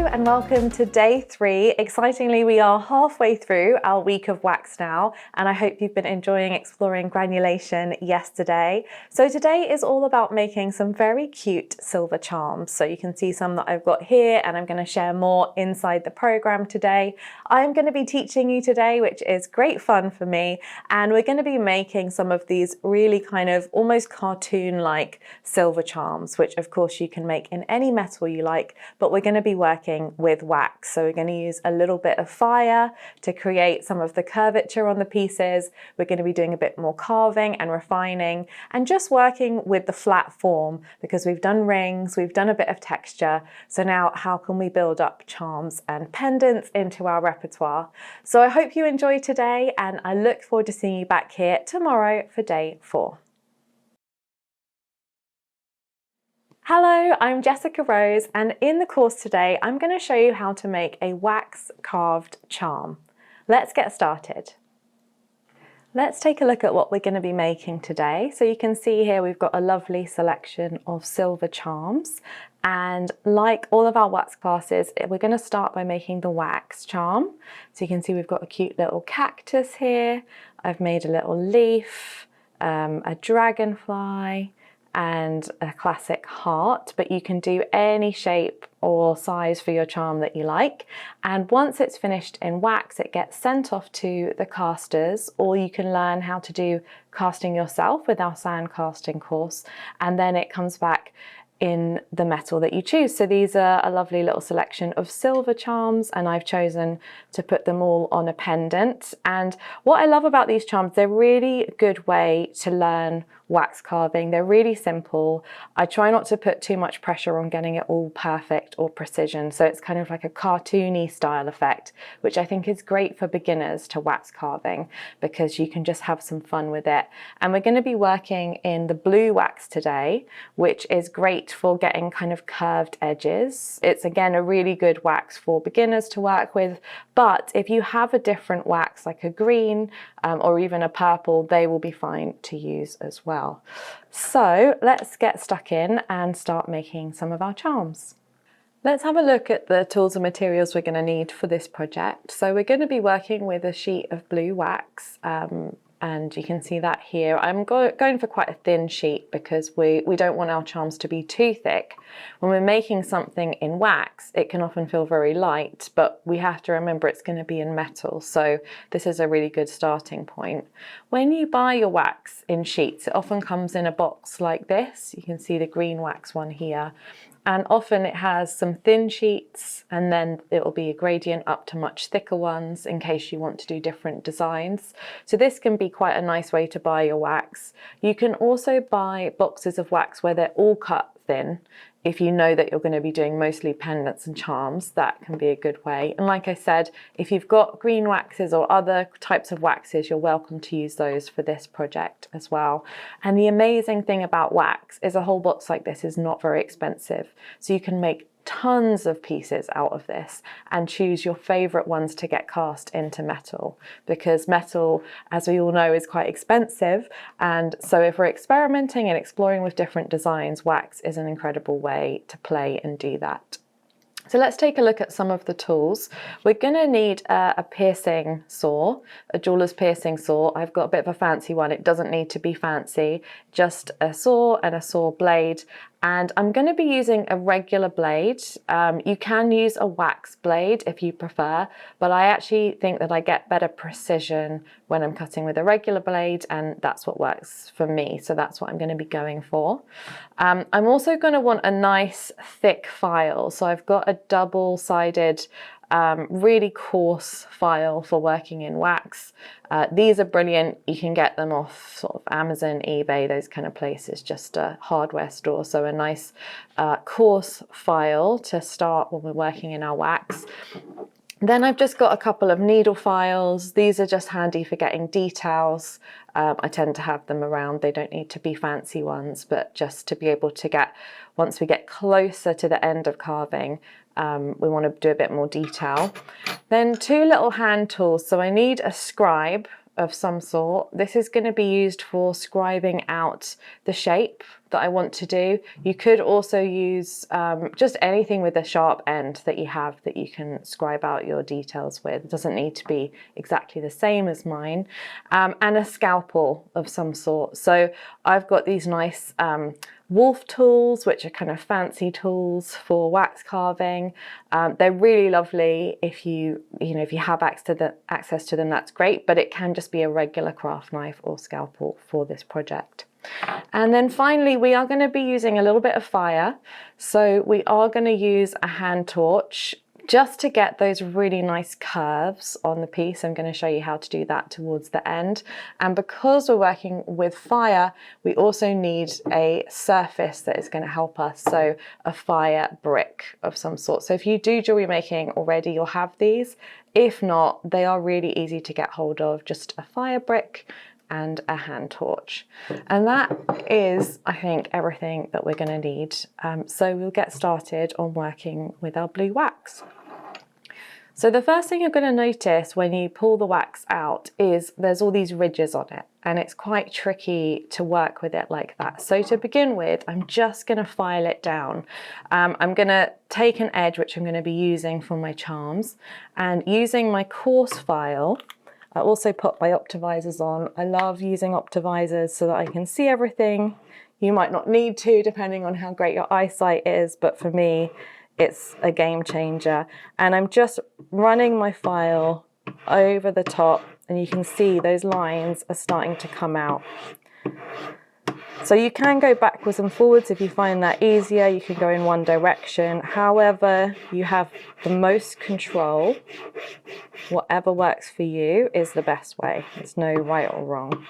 and welcome to day 3. Excitingly, we are halfway through our week of wax now, and I hope you've been enjoying exploring granulation yesterday. So today is all about making some very cute silver charms. So you can see some that I've got here, and I'm going to share more inside the program today. I'm going to be teaching you today, which is great fun for me, and we're going to be making some of these really kind of almost cartoon-like silver charms, which of course you can make in any metal you like, but we're going to be working with wax. So we're going to use a little bit of fire to create some of the curvature on the pieces. We're going to be doing a bit more carving and refining and just working with the flat form, because we've done rings, we've done a bit of texture. So now how can we build up charms and pendants into our repertoire? So I hope you enjoy today, and I look forward to seeing you back here tomorrow for day 4. Hello, I'm Jessica Rose, and in the course today I'm going to show you how to make a wax carved charm. Let's get started. Let's take a look at what we're going to be making today. So you can see here we've got a lovely selection of silver charms, and like all of our wax classes, we're going to start by making the wax charm. So you can see we've got a cute little cactus here, I've made a little leaf, a dragonfly, and a classic heart, but you can do any shape or size for your charm that you like. And once it's finished in wax, it gets sent off to the casters, or you can learn how to do casting yourself with our sand casting course, and then it comes back in the metal that you choose. So these are a lovely little selection of silver charms, and I've chosen to put them all on a pendant. And what I love about these charms, they're really a good way to learn wax carving. They're really simple. I try not to put too much pressure on getting it all perfect or precision, so it's kind of like a cartoony style effect, which I think is great for beginners to wax carving, because you can just have some fun with it. And we're going to be working in the blue wax today, which is great for getting kind of curved edges. It's again a really good wax for beginners to work with, but if you have a different wax like a green or even a purple, they will be fine to use as well. So let's get stuck in and start making some of our charms. Let's have a look at the tools and materials we're going to need for this project. So we're going to be working with a sheet of blue wax, and you can see that here. I'm going for quite a thin sheet because we don't want our charms to be too thick. When we're making something in wax, it can often feel very light, but we have to remember it's going to be in metal, so this is a really good starting point. When you buy your wax in sheets, it often comes in a box like this. You can see the green wax one here. And often it has some thin sheets, and then it will be a gradient up to much thicker ones in case you want to do different designs. So this can be quite a nice way to buy your wax. You can also buy boxes of wax where they're all cut thin. If you know that you're going to be doing mostly pendants and charms, that can be a good way. And like I said, if you've got green waxes or other types of waxes, you're welcome to use those for this project as well. And the amazing thing about wax is a whole box like this is not very expensive. So you can make tons of pieces out of this and choose your favorite ones to get cast into metal, because metal, as we all know, is quite expensive. And so if we're experimenting and exploring with different designs, wax is an incredible way to play and do that. So let's take a look at some of the tools. We're going to need a piercing saw, a jeweller's piercing saw. I've got a bit of a fancy one. It doesn't need to be fancy, just a saw and a saw blade. And I'm going to be using a regular blade. You can use a wax blade if you prefer, but I actually think that I get better precision when I'm cutting with a regular blade, and that's what works for me. So that's what I'm going to be going for. I'm also going to want a nice thick file. So I've got a double-sided really coarse file for working in wax. These are brilliant. You can get them off sort of Amazon, eBay, those kind of places, just a hardware store. So a nice coarse file to start when we're working in our wax. Then I've just got a couple of needle files. These are just handy for getting details. I tend to have them around. They don't need to be fancy ones, but just to be able to get, once we get closer to the end of carving, we want to do a bit more detail. Then 2 little hand tools. So I need a scribe of some sort. This is going to be used for scribing out the shape that I want to do. You could also use just anything with a sharp end that you have that you can scribe out your details with. It doesn't need to be exactly the same as mine. And a scalpel of some sort. So I've got these nice wolf tools, which are kind of fancy tools for wax carving. They're really lovely. If you have access to them, that's great, but it can just be a regular craft knife or scalpel for this project. And then finally, we are going to be using a little bit of fire. So we are going to use a hand torch just to get those really nice curves on the piece. I'm going to show you how to do that towards the end. And because we're working with fire, we also need a surface that is going to help us. So a fire brick of some sort. So if you do jewelry making already, you'll have these. If not, they are really easy to get hold of. Just a fire brick and a hand torch. And that is, I think, everything that we're going to need. So we'll get started on working with our blue wax. So the first thing you're going to notice when you pull the wax out is there's all these ridges on it, and it's quite tricky to work with it like that. So to begin with, I'm just going to file it down. I'm going to take an edge, which I'm going to be using for my charms, and using my coarse file, I also put my optivisors on. I love using optivisors so that I can see everything. You might not need to, depending on how great your eyesight is, but for me, it's a game changer. And I'm just running my file over the top, and you can see those lines are starting to come out. So you can go backwards and forwards if you find that easier. You can go in one direction. However, you have the most control. Whatever works for you is the best way. There's no right or wrong.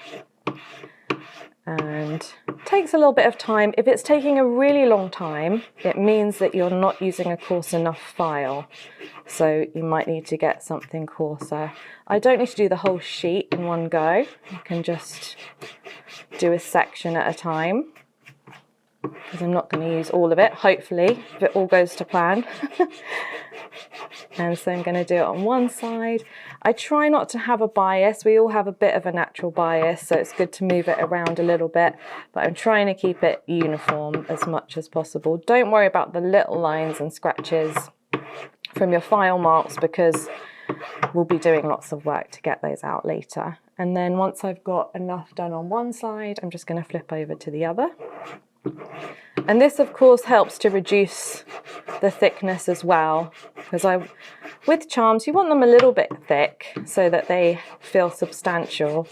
And it takes a little bit of time. If it's taking a really long time, it means that you're not using a coarse enough file. So you might need to get something coarser. I don't need to do the whole sheet in one go. I can just do a section at a time, because I'm not going to use all of it, hopefully, if it all goes to plan. And so I'm going to do it on one side. I try not to have a bias. We all have a bit of a natural bias, so it's good to move it around a little bit, but I'm trying to keep it uniform as much as possible. Don't worry about the little lines and scratches from your file marks, because we'll be doing lots of work to get those out later. And then once I've got enough done on one side, I'm just going to flip over to the other. And this, of course, helps to reduce the thickness as well, because with charms, you want them a little bit thick so that they feel substantial,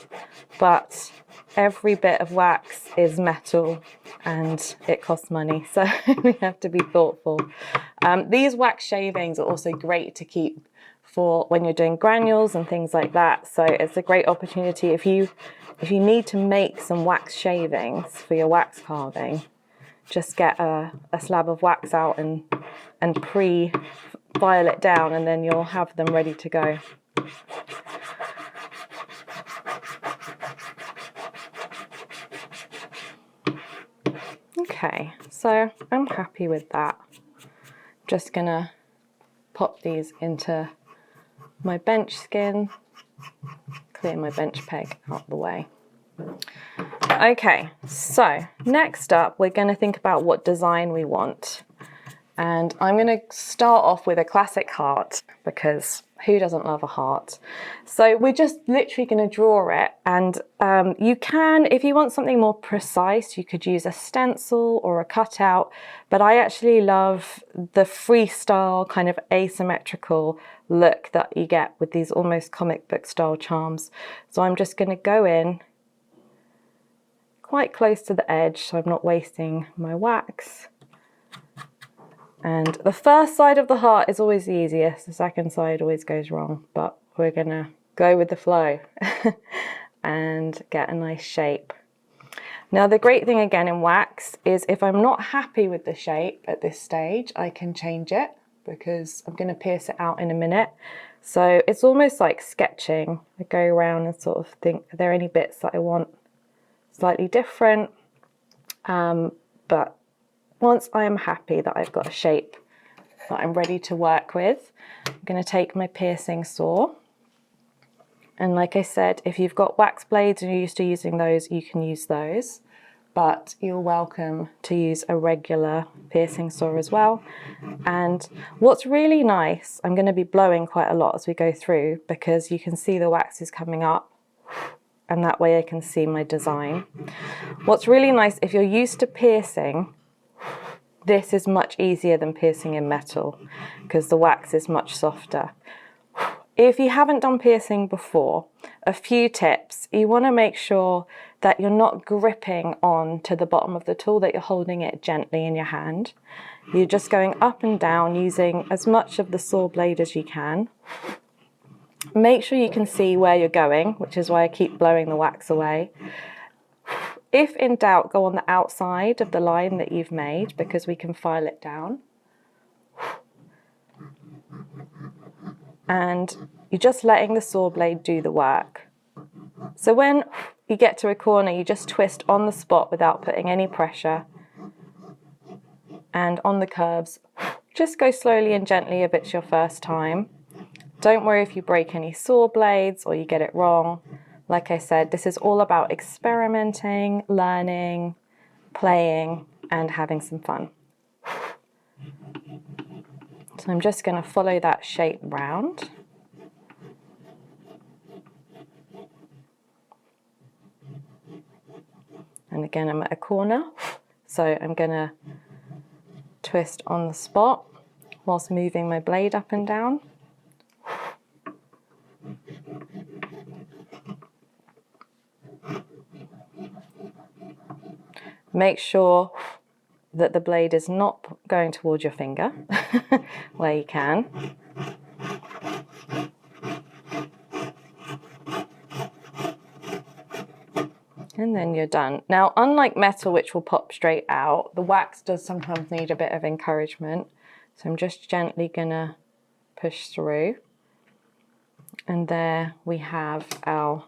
but every bit of wax is metal and it costs money, so we have to be thoughtful. These wax shavings are also great to keep for when you're doing granules and things like that, so it's a great opportunity if you need to make some wax shavings for your wax carving. Just get a slab of wax out and pre-file it down, and then you'll have them ready to go. Okay, so I'm happy with that. Just gonna pop these into my bench skin, clear my bench peg out of the way. Okay, so next up we're going to think about what design we want, and I'm going to start off with a classic heart, because who doesn't love a heart? So we're just literally going to draw it, and you can, if you want something more precise, you could use a stencil or a cutout, but I actually love the freestyle kind of asymmetrical look that you get with these almost comic book style charms. So I'm just going to go in quite close to the edge, so I'm not wasting my wax. And the first side of the heart is always the easiest, the second side always goes wrong, but we're gonna go with the flow and get a nice shape. Now the great thing again in wax is if I'm not happy with the shape at this stage, I can change it, because I'm going to pierce it out in a minute. So it's almost like sketching. I go around and sort of think, are there any bits that I want slightly different? But once I am happy that I've got a shape that I'm ready to work with, I'm going to take my piercing saw And like I said, if you've got wax blades and you're used to using those, you can use those. But you're welcome to use a regular piercing saw as well. And what's really nice, I'm going to be blowing quite a lot as we go through because you can see the wax is coming up and that way I can see my design. What's really nice, if you're used to piercing, this is much easier than piercing in metal because the wax is much softer. If you haven't done piercing before, a few tips. You want to make sure that you're not gripping on to the bottom of the tool, that you're holding it gently in your hand. You're just going up and down using as much of the saw blade as you can. Make sure you can see where you're going, which is why I keep blowing the wax away. If in doubt, go on the outside of the line that you've made because we can file it down. And you're just letting the saw blade do the work. So when you get to a corner, you just twist on the spot without putting any pressure. And on the curves, just go slowly and gently if it's your first time. Don't worry if you break any saw blades or you get it wrong. Like I said, this is all about experimenting, learning, playing, and having some fun. So I'm just going to follow that shape round. And again, I'm at a corner, so I'm going to twist on the spot whilst moving my blade up and down. Make sure that the blade is not going towards your finger where you can. And then you're done. Now, unlike metal, which will pop straight out, the wax does sometimes need a bit of encouragement. So I'm just gently gonna push through. And there we have our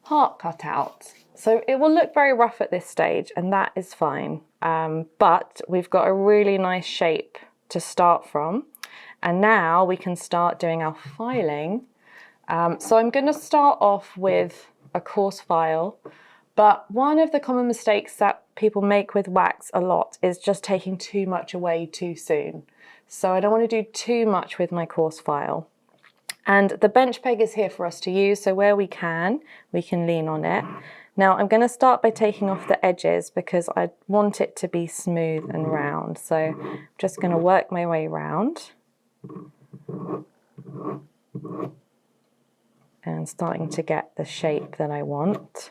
heart cut out. So it will look very rough at this stage, and that is fine. But we've got a really nice shape to start from. And now we can start doing our filing. So I'm gonna start off with a coarse file. But one of the common mistakes that people make with wax a lot is just taking too much away too soon. So I don't want to do too much with my coarse file. And the bench peg is here for us to use, so where we can lean on it. Now I'm going to start by taking off the edges because I want it to be smooth and round. So I'm just going to work my way round. And starting to get the shape that I want.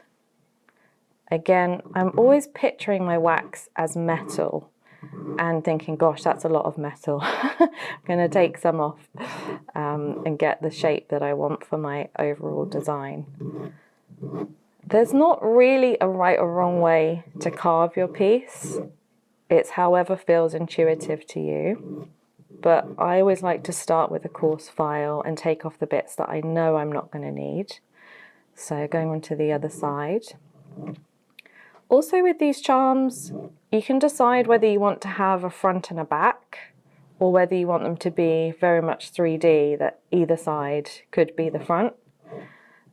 Again, I'm always picturing my wax as metal and thinking, gosh, that's a lot of metal. I'm going to take some off and get the shape that I want for my overall design. There's not really a right or wrong way to carve your piece. It's however feels intuitive to you. But I always like to start with a coarse file and take off the bits that I know I'm not going to need. So going on to the other side. Also with these charms, you can decide whether you want to have a front and a back or whether you want them to be very much 3D, that either side could be the front.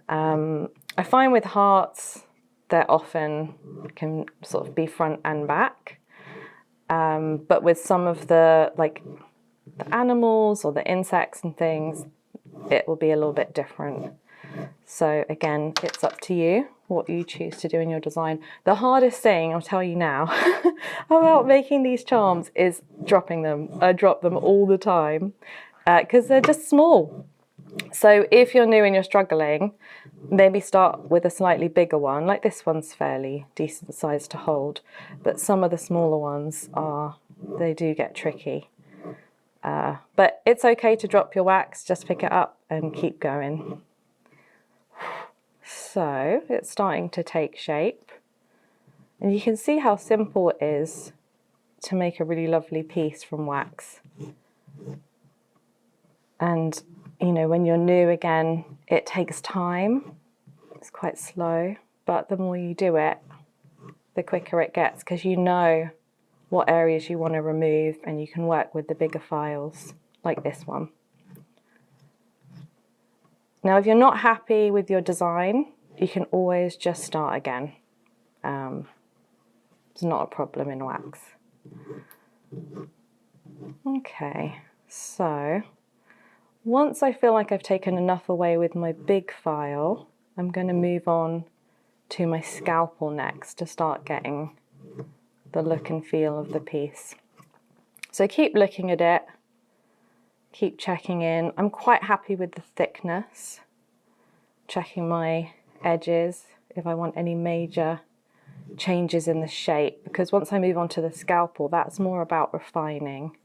I find with hearts, they're often can sort of be front and back. But with some of the animals or the insects and things, it will be a little bit different. So again, it's up to you what you choose to do in your design. The hardest thing, I'll tell you now, about making these charms is dropping them. I drop them all the time because they're just small. So if you're new and you're struggling, maybe start with a slightly bigger one. Like this one's fairly decent size to hold, but some of the smaller ones they do get tricky. But it's okay to drop your wax, just pick it up and keep going. So it's starting to take shape, and you can see how simple it is to make a really lovely piece from wax. And you know, when you're new again, it takes time. It's quite slow, but the more you do it, the quicker it gets, because you know what areas you want to remove and you can work with the bigger files like this one. Now, if you're not happy with your design, you can always just start again. It's not a problem in wax. Okay, so once I feel like I've taken enough away with my big file, I'm going to move on to my scalpel next to start getting the look and feel of the piece. So keep looking at it, keep checking in. I'm quite happy with the thickness, checking my edges if I want any major changes in the shape, because once I move on to the scalpel, that's more about refining.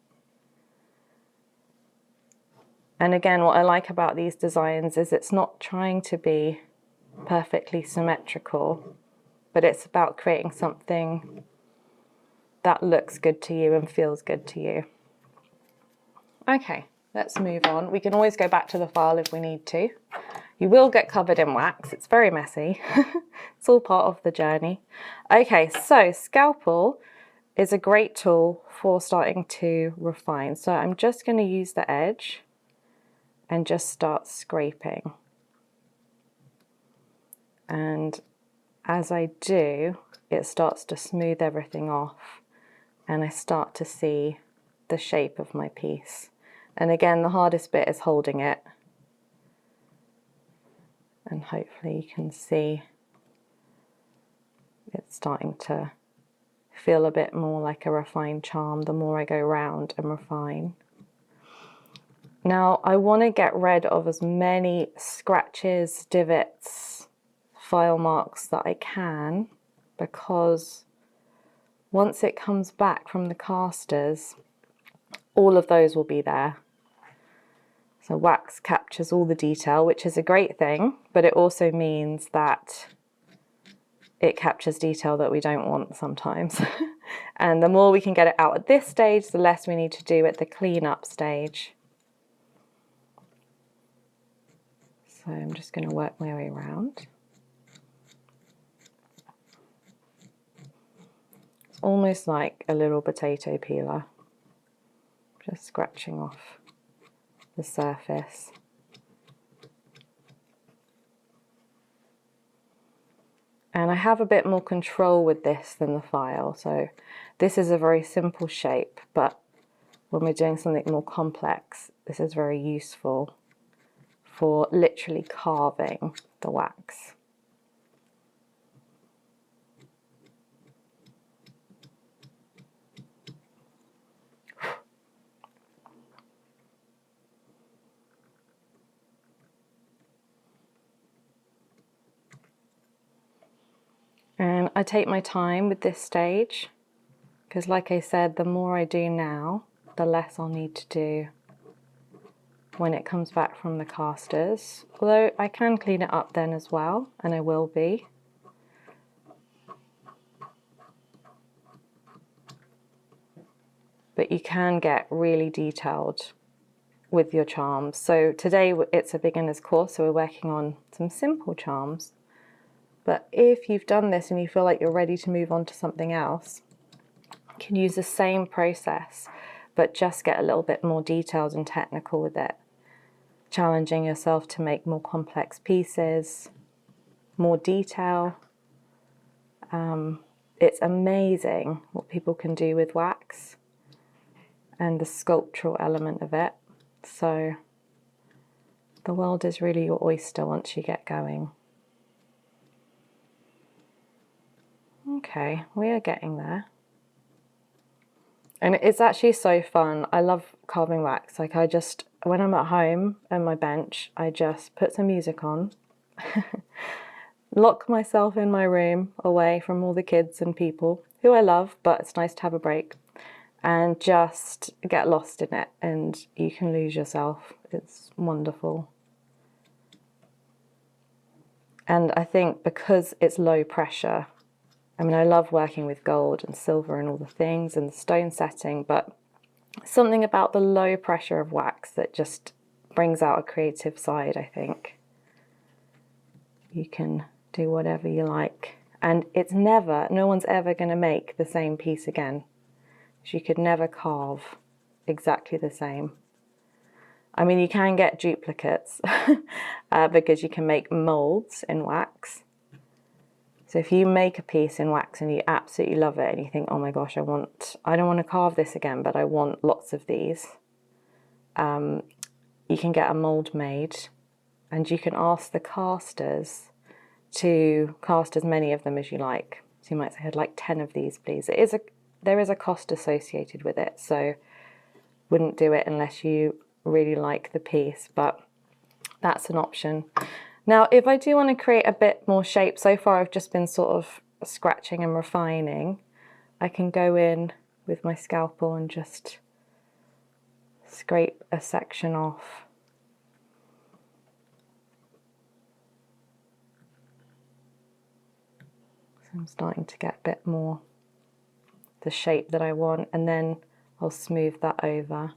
And again, what I like about these designs is it's not trying to be perfectly symmetrical, but it's about creating something that looks good to you and feels good to you. Okay, let's move on. We can always go back to the file if we need to. You will get covered in wax. It's very messy. It's all part of the journey. Okay, so scalpel is a great tool for starting to refine. So I'm just going to use the edge and just start scraping. And as I do, it starts to smooth everything off and I start to see the shape of my piece. And again, the hardest bit is holding it. And hopefully you can see it's starting to feel a bit more like a refined charm the more I go round and refine. Now I want to get rid of as many scratches, divots, file marks that I can, because once it comes back from the casters, all of those will be there. So wax captures all the detail, which is a great thing, but it also means that it captures detail that we don't want sometimes. And the more we can get it out at this stage, the less we need to do at the cleanup stage. So I'm just going to work my way around. It's almost like a little potato peeler, just scratching off the surface. And I have a bit more control with this than the file. So this is a very simple shape, but when we're doing something more complex, this is very useful for literally carving the wax. And I take my time with this stage, because like I said, the more I do now, the less I'll need to do when it comes back from the casters. Although I can clean it up then as well, and I will be. But you can get really detailed with your charms. So today it's a beginner's course, so we're working on some simple charms. But if you've done this and you feel like you're ready to move on to something else, you can use the same process, but just get a little bit more detailed and technical with it. Challenging yourself to make more complex pieces, more detail. It's amazing what people can do with wax and the sculptural element of it. So the world is really your oyster once you get going. Okay, we are getting there. And it's actually so fun. I love carving wax. Like when I'm at home on my bench, I just put some music on, lock myself in my room away from all the kids and people who I love, but it's nice to have a break, and just get lost in it, and you can lose yourself. It's wonderful. And I think because it's low pressure, I mean, I love working with gold and silver and all the things and the stone setting, but something about the low pressure of wax that just brings out a creative side, I think. You can do whatever you like. And no one's ever going to make the same piece again. You could never carve exactly the same. I mean, you can get duplicates because you can make molds in wax. So if you make a piece in wax and you absolutely love it and you think, oh my gosh, I don't want to carve this again, but I want lots of these, you can get a mold made and you can ask the casters to cast as many of them as you like. So you might say, I'd like 10 of these, please. There is a cost associated with it, so wouldn't do it unless you really like the piece, but that's an option. Now, if I do want to create a bit more shape, so far I've just been sort of scratching and refining, I can go in with my scalpel and just scrape a section off. So I'm starting to get a bit more the shape that I want, and then I'll smooth that over.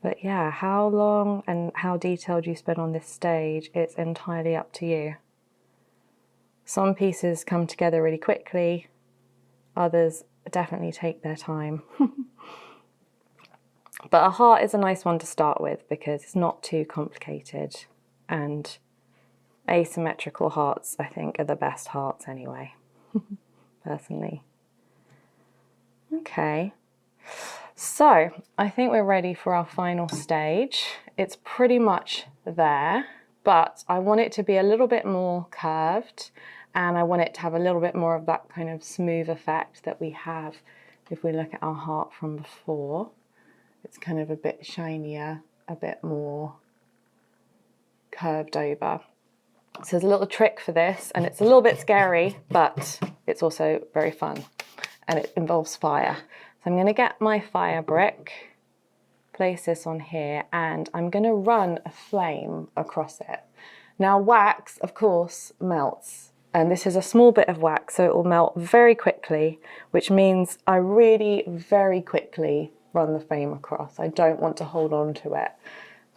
But yeah, how long and how detailed you spend on this stage, it's entirely up to you. Some pieces come together really quickly, others definitely take their time. But a heart is a nice one to start with because it's not too complicated, and asymmetrical hearts, I think, are the best hearts anyway, personally. Okay, so I think we're ready for our final stage. It's pretty much there, but I want it to be a little bit more curved, and I want it to have a little bit more of that kind of smooth effect that we have if we look at our heart from before. It's kind of a bit shinier, a bit more curved over. So there's a little trick for this, and it's a little bit scary, but it's also very fun, and it involves fire. So I'm going to get my fire brick, place this on here, and I'm going to run a flame across it. Now, wax, of course, melts, and this is a small bit of wax, so it will melt very quickly, which means I really very quickly run the flame across. I don't want to hold on to it.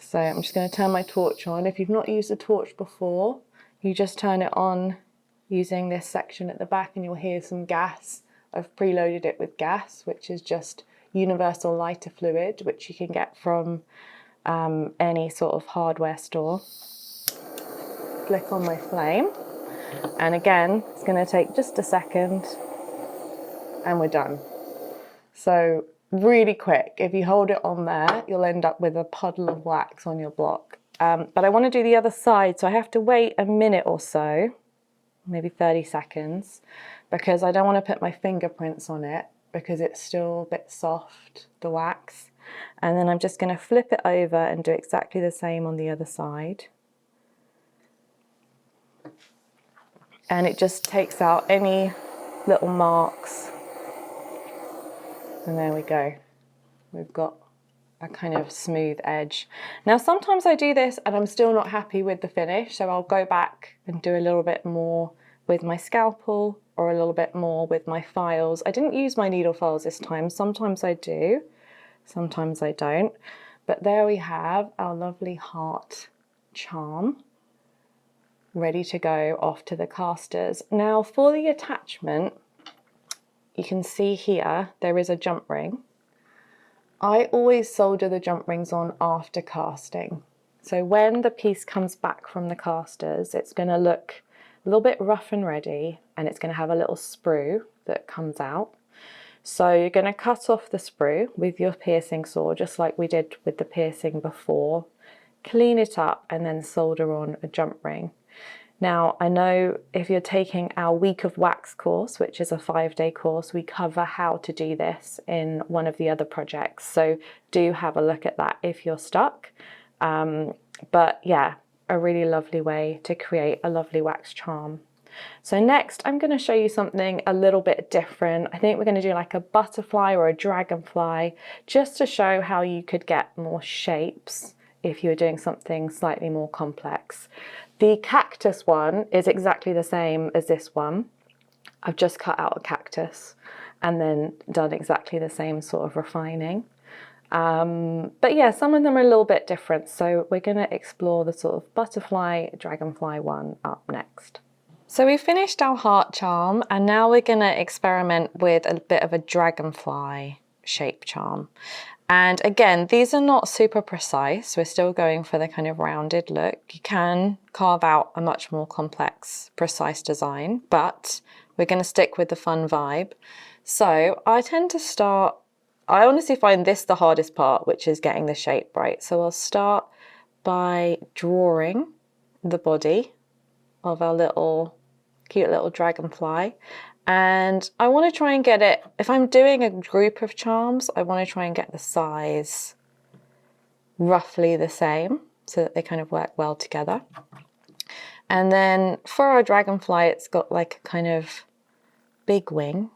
So I'm just going to turn my torch on. If you've not used a torch before, you just turn it on using this section at the back and you'll hear some gas. I've preloaded it with gas, which is just universal lighter fluid, which you can get from any sort of hardware store. Flick on my flame. And again, it's going to take just a second and we're done. So really quick, if you hold it on there, you'll end up with a puddle of wax on your block. But I want to do the other side, so I have to wait a minute or so, maybe 30 seconds, because I don't want to put my fingerprints on it because it's still a bit soft, the wax. And then I'm just going to flip it over and do exactly the same on the other side. And it just takes out any little marks. And there we go. We've got a kind of smooth edge. Now, sometimes I do this and I'm still not happy with the finish, so I'll go back and do a little bit more with my scalpel or a little bit more with my files. I didn't use my needle files this time. Sometimes I do, sometimes I don't. But there we have our lovely heart charm ready to go off to the casters. Now, for the attachment, you can see here there is a jump ring. I always solder the jump rings on after casting. So when the piece comes back from the casters, it's going to look a little bit rough and ready, and it's going to have a little sprue that comes out. So you're going to cut off the sprue with your piercing saw, just like we did with the piercing before, clean it up, and then solder on a jump ring. Now, I know if you're taking our Week of Wax course, which is a 5-day course, we cover how to do this in one of the other projects. So do have a look at that if you're stuck. But yeah, a really lovely way to create a lovely wax charm. So next, I'm going to show you something a little bit different. I think we're going to do like a butterfly or a dragonfly, just to show how you could get more shapes if you were doing something slightly more complex. The cactus one is exactly the same as this one. I've just cut out a cactus and then done exactly the same sort of refining. But yeah, some of them are a little bit different. So we're going to explore the sort of butterfly, dragonfly one up next. So we finished our heart charm and now we're going to experiment with a bit of a dragonfly shape charm. And again, these are not super precise. We're still going for the kind of rounded look. You can carve out a much more complex, precise design, but we're going to stick with the fun vibe. So I tend to start, I honestly find this the hardest part, which is getting the shape right. So I'll start by drawing the body of our cute little dragonfly. And I want to try and get it, if I'm doing a group of charms, I want to try and get the size roughly the same so that they kind of work well together. And then for our dragonfly, it's got like a kind of big wing.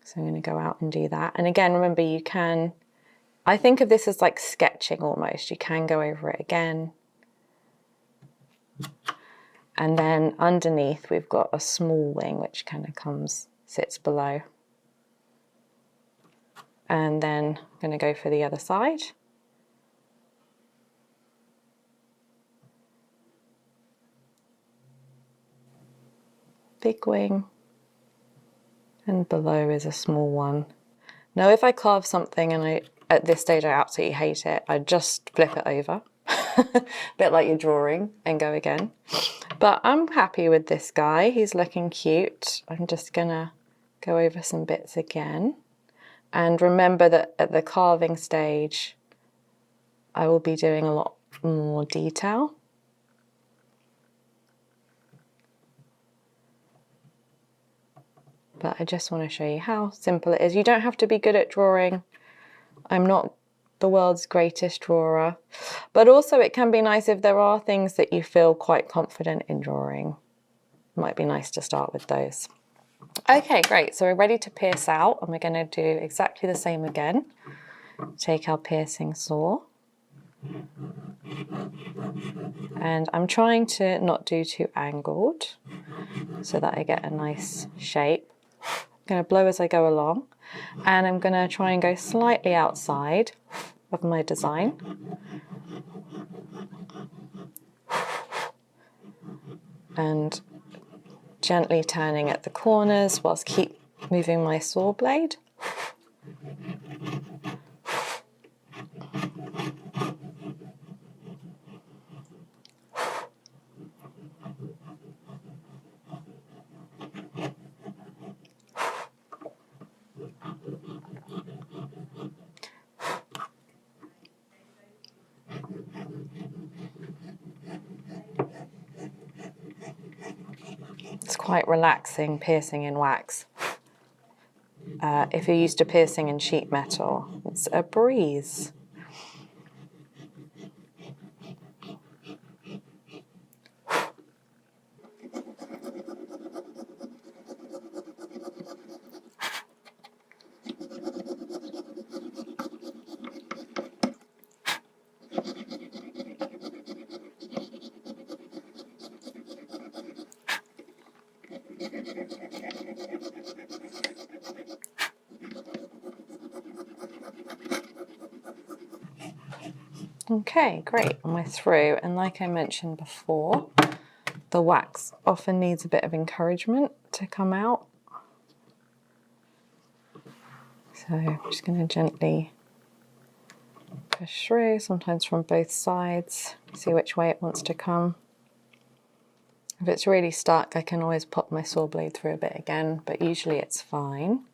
So I'm going to go out and do that. And again, remember, you can, I think of this as like sketching almost. You can go over it again. And then underneath we've got a small wing which kind of sits below. And then I'm going to go for the other side. Big wing. And below is a small one. Now if I carve something and at this stage I absolutely hate it, I just flip it over. A bit like you're drawing and go again. But I'm happy with this guy. He's looking cute. I'm just gonna go over some bits again. And remember that at the carving stage, I will be doing a lot more detail. But I just want to show you how simple it is. You don't have to be good at drawing. I'm not the world's greatest drawer, but also it can be nice if there are things that you feel quite confident in drawing. It might be nice to start with those. Okay, great. So we're ready to pierce out, and we're going to do exactly the same again. Take our piercing saw. And I'm trying to not do too angled so that I get a nice shape. I'm going to blow as I go along, and I'm going to try and go slightly outside of my design. And gently turning at the corners whilst keep moving my saw blade. It's quite relaxing piercing in wax. If you're used to piercing in sheet metal, it's a breeze. Okay, great, and we're through. And like I mentioned before, the wax often needs a bit of encouragement to come out. So I'm just going to gently push through, sometimes from both sides, see which way it wants to come. If it's really stuck, I can always pop my saw blade through a bit again, but usually it's fine.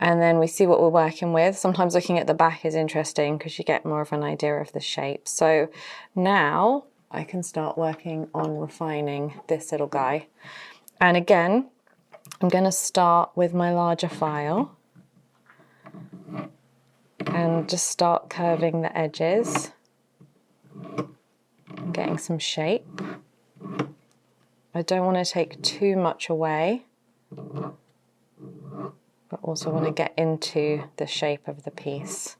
And then we see what we're working with. Sometimes looking at the back is interesting because you get more of an idea of the shape. So now I can start working on refining this little guy. And again, I'm going to start with my larger file and just start curving the edges, getting some shape. I don't want to take too much away, but also want to get into the shape of the piece.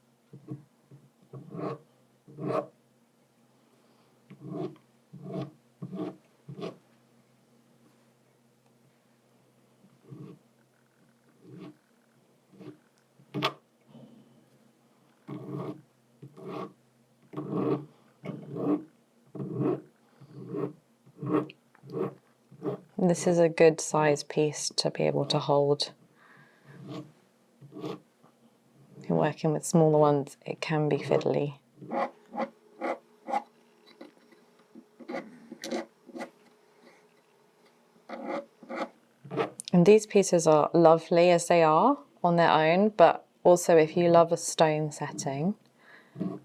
This is a good size piece to be able to hold. working with smaller ones, it can be fiddly. And these pieces are lovely as they are on their own, but also if you love a stone setting,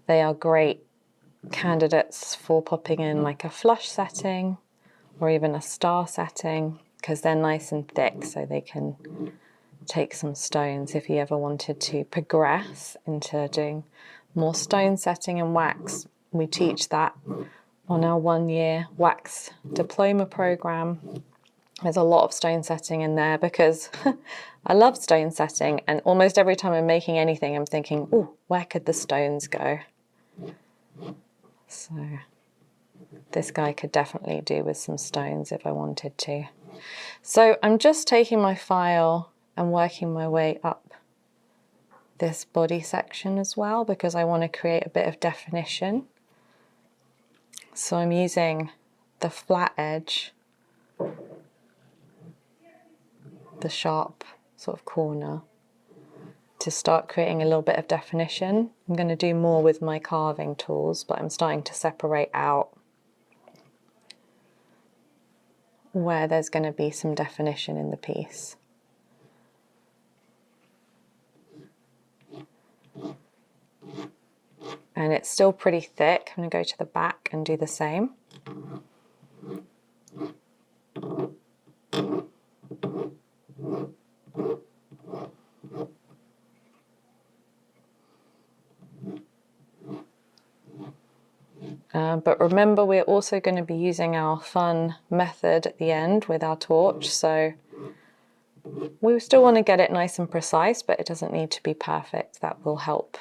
they are great candidates for popping in like a flush setting or even a star setting, because they're nice and thick, so they can take some stones if you ever wanted to progress into doing more stone setting and wax. We teach that on our 1-year wax diploma program. There's a lot of stone setting in there because I love stone setting, and almost every time I'm making anything I'm thinking, oh, where could the stones go? So this guy could definitely do with some stones if I wanted to. So I'm just taking my file and working my way up this body section as well, because I want to create a bit of definition. So I'm using the flat edge, the sharp sort of corner, to start creating a little bit of definition. I'm going to do more with my carving tools, but I'm starting to separate out where there's going to be some definition in the piece. And it's still pretty thick. I'm going to go to the back and do the same. But remember, we're also going to be using our fun method at the end with our torch, so we still want to get it nice and precise, but it doesn't need to be perfect. That will help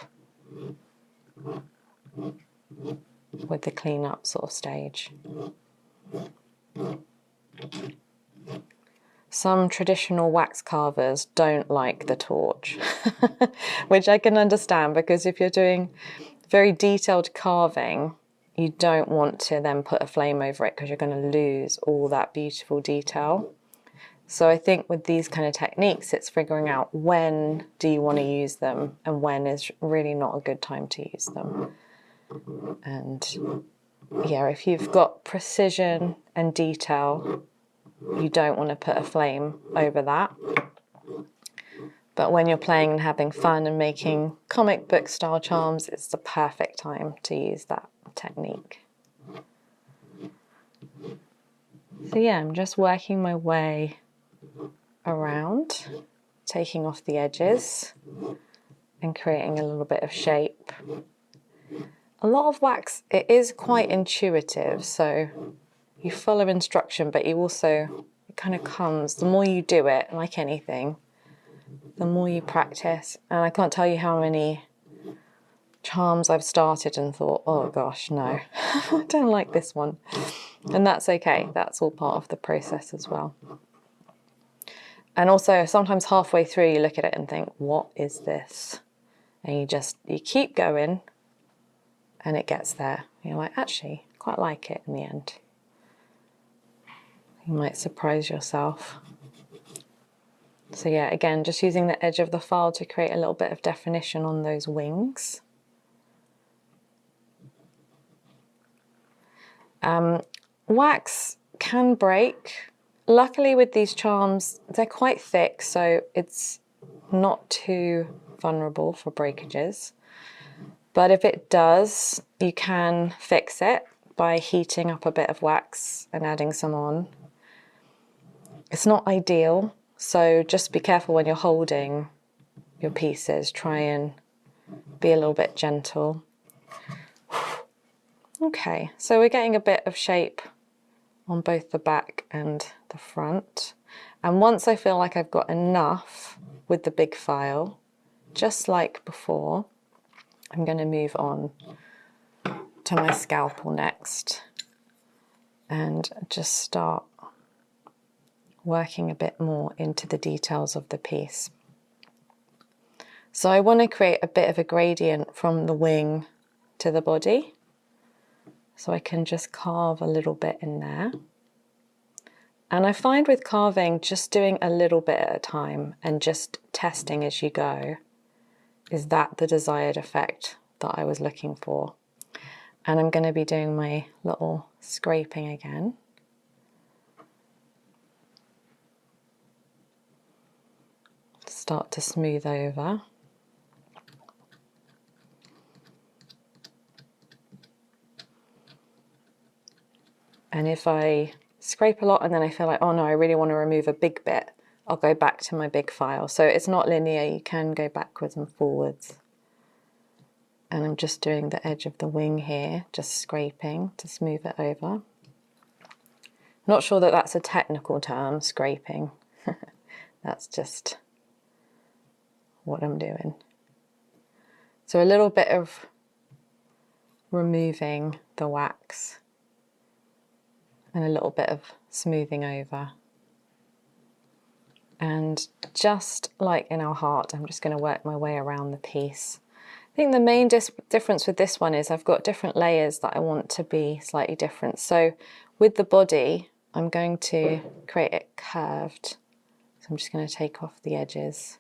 with the cleanup sort of stage. Some traditional wax carvers don't like the torch, which I can understand, because if you're doing very detailed carving, you don't want to then put a flame over it because you're going to lose all that beautiful detail. So I think with these kind of techniques, it's figuring out when do you want to use them and when is really not a good time to use them. And yeah, if you've got precision and detail, you don't want to put a flame over that. But when you're playing and having fun and making comic book style charms, it's the perfect time to use that technique. So yeah, I'm just working my way around, taking off the edges and creating a little bit of shape. A lot of wax, it is quite intuitive, so you follow instruction, but you also, it kind of comes, the more you do it, like anything, the more you practice. And I can't tell you how many charms I've started and thought, oh gosh, no, I don't like this one. And that's okay, that's all part of the process as well. And also sometimes halfway through you look at it and think, what is this? And you keep going and it gets there. You're like, actually, quite like it in the end. You might surprise yourself. So yeah, again, just using the edge of the file to create a little bit of definition on those wings. Wax can break. Luckily with these charms, they're quite thick, so it's not too vulnerable for breakages. But if it does, you can fix it by heating up a bit of wax and adding some on. It's not ideal, so just be careful when you're holding your pieces. Try and be a little bit gentle. Okay, so we're getting a bit of shape on both the back and the front. And once I feel like I've got enough with the big file, just like before, I'm going to move on to my scalpel next and just start working a bit more into the details of the piece. So I want to create a bit of a gradient from the wing to the body. So I can just carve a little bit in there. And I find with carving, just doing a little bit at a time and just testing as you go is that the desired effect that I was looking for? And I'm going to be doing my little scraping again. Start to smooth over. And if I scrape a lot and then I feel like, oh no, I really want to remove a big bit, I'll go back to my big file. So it's not linear, you can go backwards and forwards. And I'm just doing the edge of the wing here, just scraping to smooth it over. Not sure that that's a technical term, scraping. That's just what I'm doing. So a little bit of removing the wax and a little bit of smoothing over. And just like in our heart, I'm just going to work my way around the piece. I think the main difference with this one is I've got different layers that I want to be slightly different. So with the body, I'm going to create it curved. So I'm just going to take off the edges.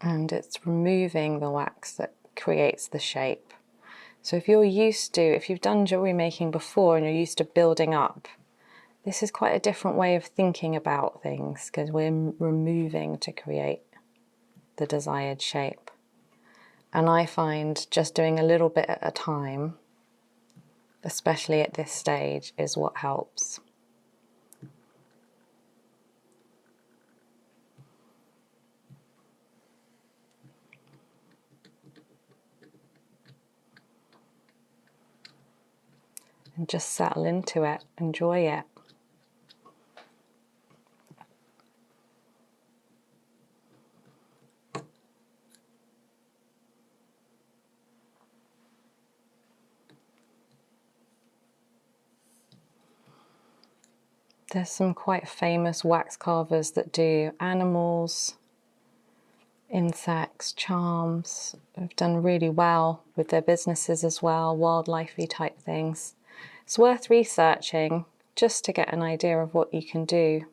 And it's removing the wax that creates the shape. So if you've done jewellery making before and you're used to building up, this is quite a different way of thinking about things because we're removing to create the desired shape. And I find just doing a little bit at a time, especially at this stage, is what helps. And just settle into it, enjoy it. There's some quite famous wax carvers that do animals, insects, charms. Have done really well with their businesses as well, wildlifey type things. It's worth researching just to get an idea of what you can do.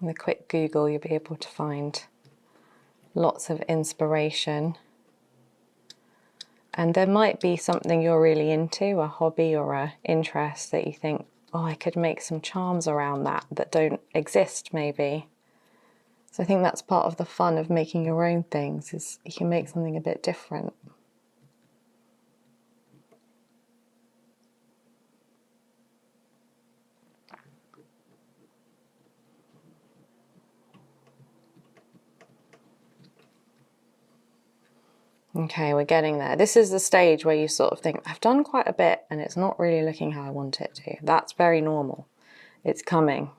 With a quick Google, you'll be able to find lots of inspiration. And there might be something you're really into, a hobby or an interest that you think, oh, I could make some charms around that don't exist maybe. So I think that's part of the fun of making your own things, is you can make something a bit different. Okay, we're getting there. This is the stage where you sort of think, I've done quite a bit and it's not really looking how I want it to. That's very normal. It's coming.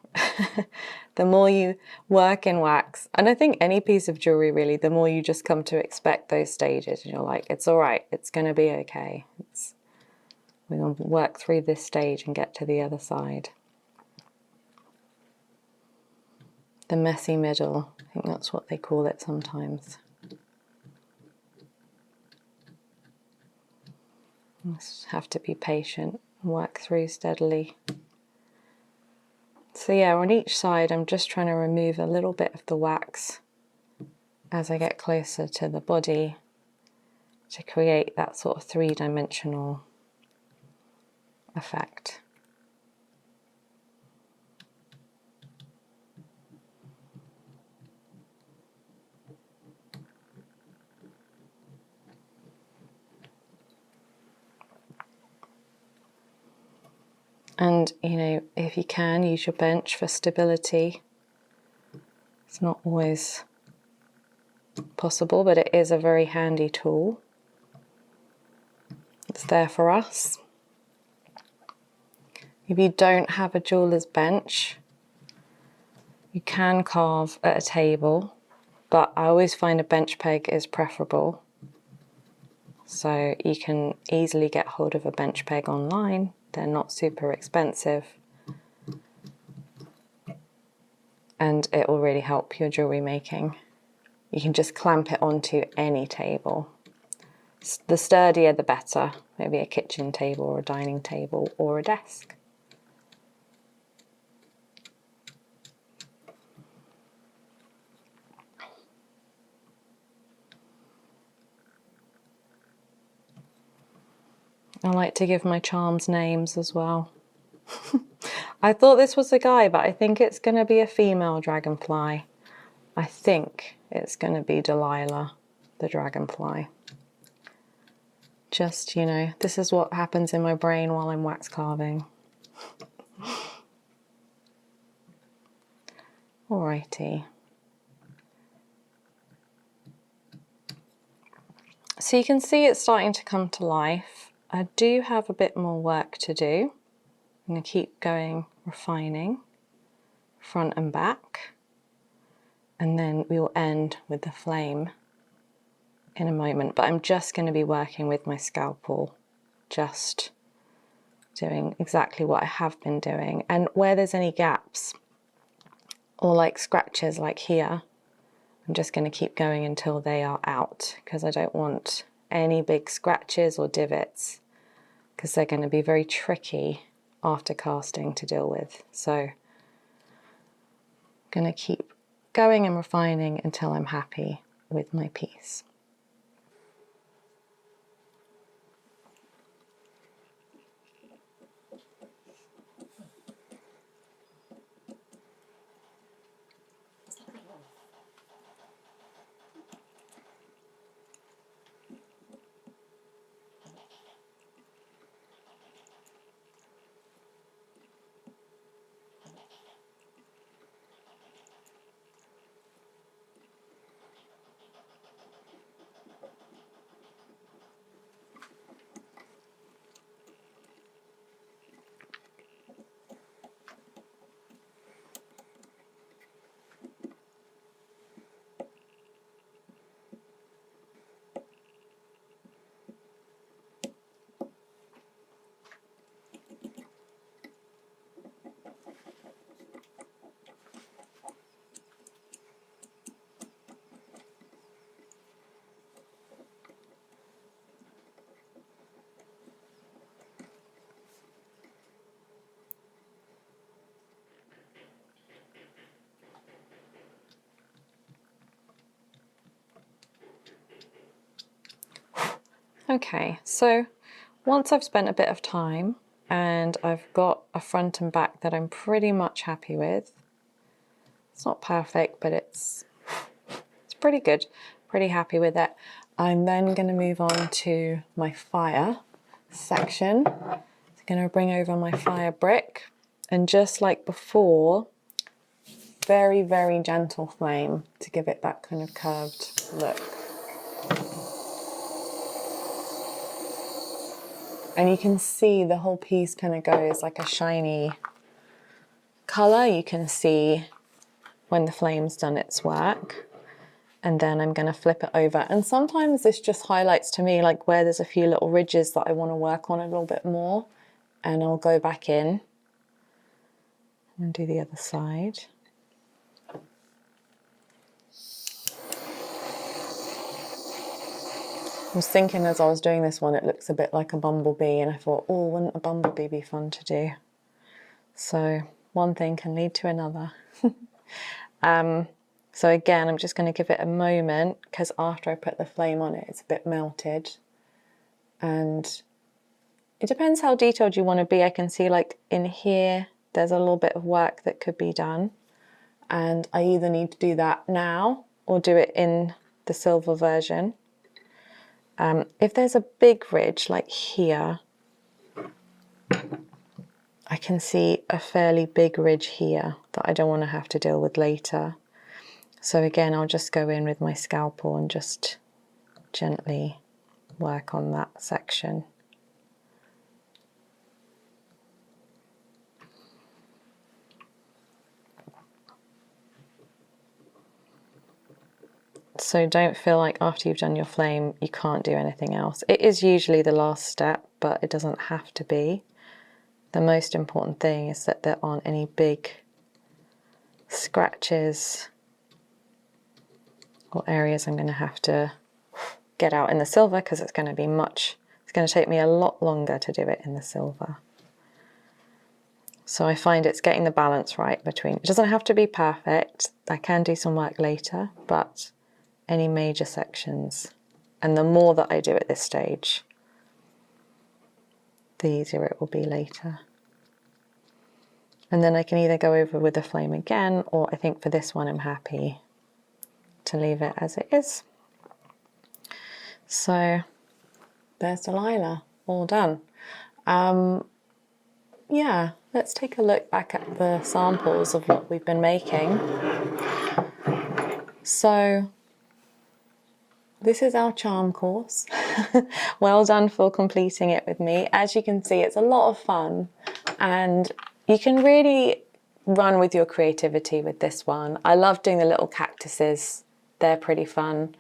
The more you work in wax, and I think any piece of jewellery really, the more you just come to expect those stages and you're like, it's all right, it's going to be okay. We're going to work through this stage and get to the other side. The messy middle, I think that's what they call it sometimes. Just have to be patient and work through steadily. So yeah, on each side I'm just trying to remove a little bit of the wax as I get closer to the body to create that sort of three-dimensional effect. And, you know, if you can, use your bench for stability. It's not always possible, but it is a very handy tool. It's there for us. If you don't have a jeweller's bench, you can carve at a table, but I always find a bench peg is preferable. So you can easily get hold of a bench peg online. They're not super expensive. and it will really help your jewellery making. You can just clamp it onto any table. The sturdier the better, maybe a kitchen table or a dining table or a desk. I like to give my charms names as well. I thought this was a guy, but I think it's going to be a female dragonfly. I think it's going to be Delilah, the dragonfly. Just, you know, this is what happens in my brain while I'm wax carving. Alrighty. So you can see it's starting to come to life. I do have a bit more work to do. I'm going to keep going, refining, front and back. And then we will end with the flame in a moment. But I'm just going to be working with my scalpel, just doing exactly what I have been doing. And where there's any gaps or like scratches like here, I'm just going to keep going until they are out, because I don't want any big scratches or divots, because they're going to be very tricky after casting to deal with. So I'm going to keep going and refining until I'm happy with my piece. Okay, so once I've spent a bit of time and I've got a front and back that I'm pretty much happy with, it's not perfect, but it's pretty good, pretty happy with it. I'm then going to move on to my fire section. I'm going to bring over my fire brick, and just like before, very, very gentle flame to give it that kind of curved look. And you can see the whole piece kind of goes like a shiny colour. You can see when the flame's done its work. And then I'm going to flip it over. And sometimes this just highlights to me like where there's a few little ridges that I want to work on a little bit more. And I'll go back in and do the other side. I was thinking as I was doing this one, it looks a bit like a bumblebee, and I thought, oh, wouldn't a bumblebee be fun to do? So one thing can lead to another. So again, I'm just going to give it a moment, because after I put the flame on it, it's a bit melted. And it depends how detailed you want to be. I can see like in here, there's a little bit of work that could be done. And I either need to do that now or do it in the silver version. If there's a big ridge like here, I can see a fairly big ridge here that I don't want to have to deal with later. So again, I'll just go in with my scalpel and just gently work on that section. So don't feel like after you've done your flame, you can't do anything else. It is usually the last step, but it doesn't have to be. The most important thing is that there aren't any big scratches or areas I'm going to have to get out in the silver, because it's going to take me a lot longer to do it in the silver. So I find it's getting the balance right between, it doesn't have to be perfect, I can do some work later, but any major sections, and the more that I do at this stage, the easier it will be later. And then I can either go over with the flame again, or I think for this one I'm happy to leave it as it is. So there's Delilah, all done. Yeah, let's take a look back at the samples of what we've been making. So this is our charm course. Well done for completing it with me. As you can see, it's a lot of fun, and you can really run with your creativity with this one. I love doing the little cactuses. They're pretty fun.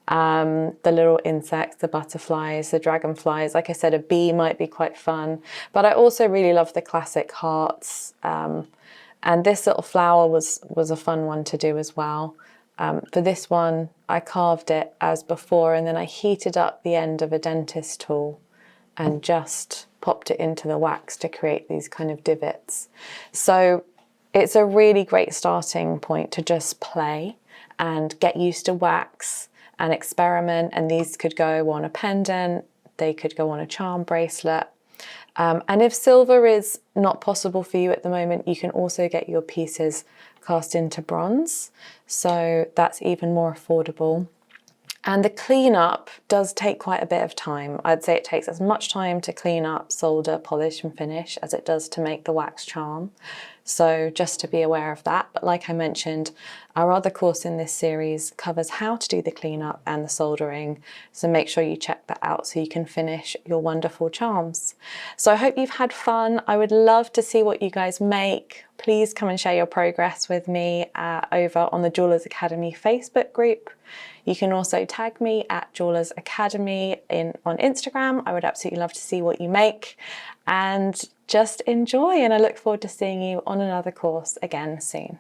The little insects, the butterflies, the dragonflies. Like I said, a bee might be quite fun. But I also really love the classic hearts. And this little flower was a fun one to do as well. For this one, I carved it as before, and then I heated up the end of a dentist tool and just popped it into the wax to create these kind of divots. So it's a really great starting point to just play and get used to wax and experiment. And these could go on a pendant, they could go on a charm bracelet. And if silver is not possible for you at the moment, you can also get your pieces cast into bronze. So that's even more affordable. And the cleanup does take quite a bit of time. I'd say it takes as much time to clean up, solder, polish and finish as it does to make the wax charm. So just to be aware of that. But like I mentioned, our other course in this series covers how to do the cleanup and the soldering. So make sure you check that out so you can finish your wonderful charms. So I hope you've had fun. I would love to see what you guys make. Please come and share your progress with me over on the Jewellers Academy Facebook group. You can also tag me at Jewellers Academy on Instagram. I would absolutely love to see what you make, and just enjoy. And I look forward to seeing you on another course again soon.